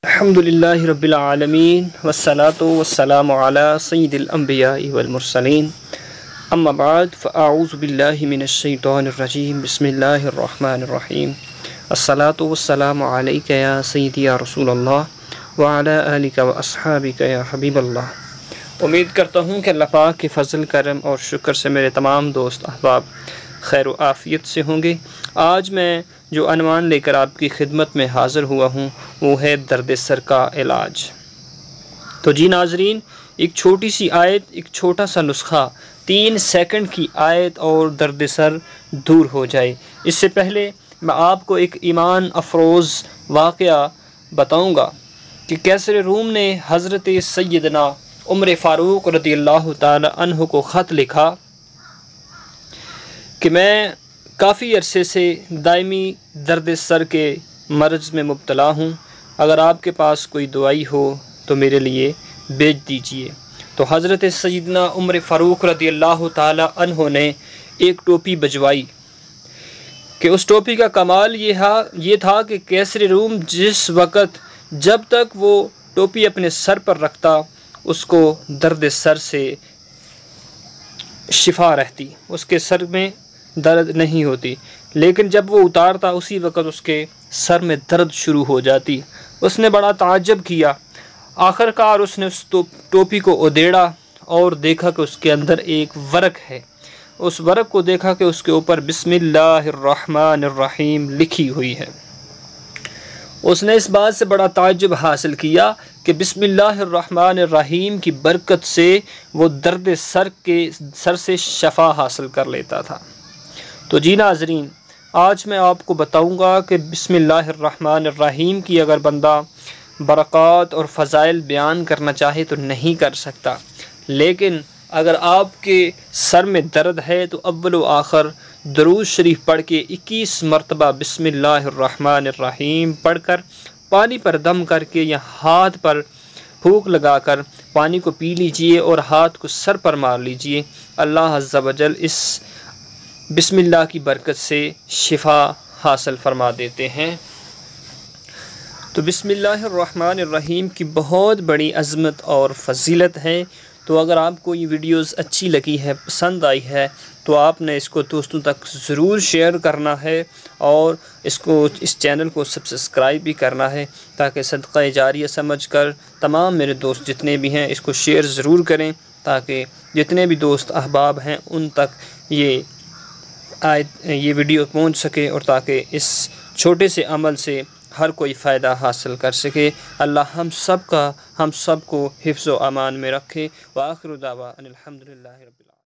الحمدللہ رب العالمین والصلاة والسلام علی سید الانبیاء والمرسلین اما بعد فاعوذ باللہ من الشیطان الرجیم بسم اللہ الرحمن الرحیم الصلاة والسلام علیک یا سیدی یا رسول اللہ وعلی آلک و اصحابک یا حبیب اللہ۔ امید کرتا ہوں کہ اللہ پاک کے فضل کرم اور شکر سے میرے تمام دوست احباب خیر و عافیت سے ہوں گے۔ آج میں جو عنوان لے کر آپ کی خدمت میں حاضر ہوا ہوں وہ ہے درد سر کا علاج۔ تو جی ناظرین، ایک چھوٹی سی آیت، ایک چھوٹا سا نسخہ، 3 سیکنڈ کی آیت اور درد سر دور ہو جائے۔ اس سے پہلے میں آپ کو ایک ایمان افروز واقعہ بتاؤں گا کہ کیسر روم نے حضرت سیدنا عمر فاروق رضی اللہ تعالی عنہ کو خط لکھا کہ میں کافی عرصے سے دائمی درد سر کے مرض میں مبتلا ہوں، اگر آپ کے پاس کوئی دوائی ہو تو میرے لیے بیچ دیجئے۔ تو حضرت سیدنا عمر فاروق رضی اللہ تعالی عنہ نے ایک ٹوپی بجوائی کہ اس ٹوپی کا کمال یہ تھا کہ کیسر روم جس وقت جب تک وہ ٹوپی اپنے سر پر رکھتا اس کو درد سر سے شفا رہتی، اس کے سر میں درد نہیں ہوتی، لیکن جب وہ اتارتا اسی وقت اس کے سر میں درد شروع ہو جاتی۔ اس نے بڑا تعجب کیا، آخر کار اس نے اس ٹوپی کو ادھیڑا اور دیکھا کہ اس کے اندر ایک ورق ہے۔ اس ورق کو دیکھا کہ اس کے اوپر بسم اللہ الرحمن الرحیم لکھی ہوئی ہے۔ اس نے اس بات سے بڑا تعجب حاصل کیا کہ بسم اللہ الرحمن الرحیم کی برکت سے وہ درد سر سے شفا حاصل کر لیتا تھا۔ تو جی ناظرین، آج میں آپ کو بتاؤں گا کہ بسم اللہ الرحمن الرحیم کی اگر بندہ برکات اور فضائل بیان کرنا چاہے تو نہیں کر سکتا، لیکن اگر آپ کے سر میں درد ہے تو اول و آخر درود شریف پڑھ کے 21 مرتبہ بسم اللہ الرحمن الرحیم پڑھ کر پانی پر دم کر کے یا ہاتھ پر پھونک لگا کر پانی کو پی لیجئے اور ہاتھ کو سر پر مار لیجئے۔ اللہ عز و جل اس بسم اللہ کی برکت سے شفا حاصل فرما دیتے ہیں۔ تو بسم اللہ الرحمن الرحیم کی بہت بڑی عظمت اور فضیلت ہے۔ تو اگر آپ کو یہ ویڈیوز اچھی لگی ہے، پسند آئی ہے، تو آپ نے اس کو دوستوں تک ضرور شیئر کرنا ہے اور اس چینل کو سبسکرائب بھی کرنا ہے تاکہ صدقہ جاریہ سمجھ کر تمام میرے دوست جتنے بھی ہیں اس کو شیئر ضرور کریں تاکہ جتنے بھی دوست احباب ہیں ان تک یہ ویڈیو پہنچ سکے اور تاکہ اس چھوٹے سے عمل سے ہر کوئی فائدہ حاصل کر سکے۔ اللہ ہم سب کو حفظ و امان میں رکھے۔ وآخر دعوانا الحمدللہ رب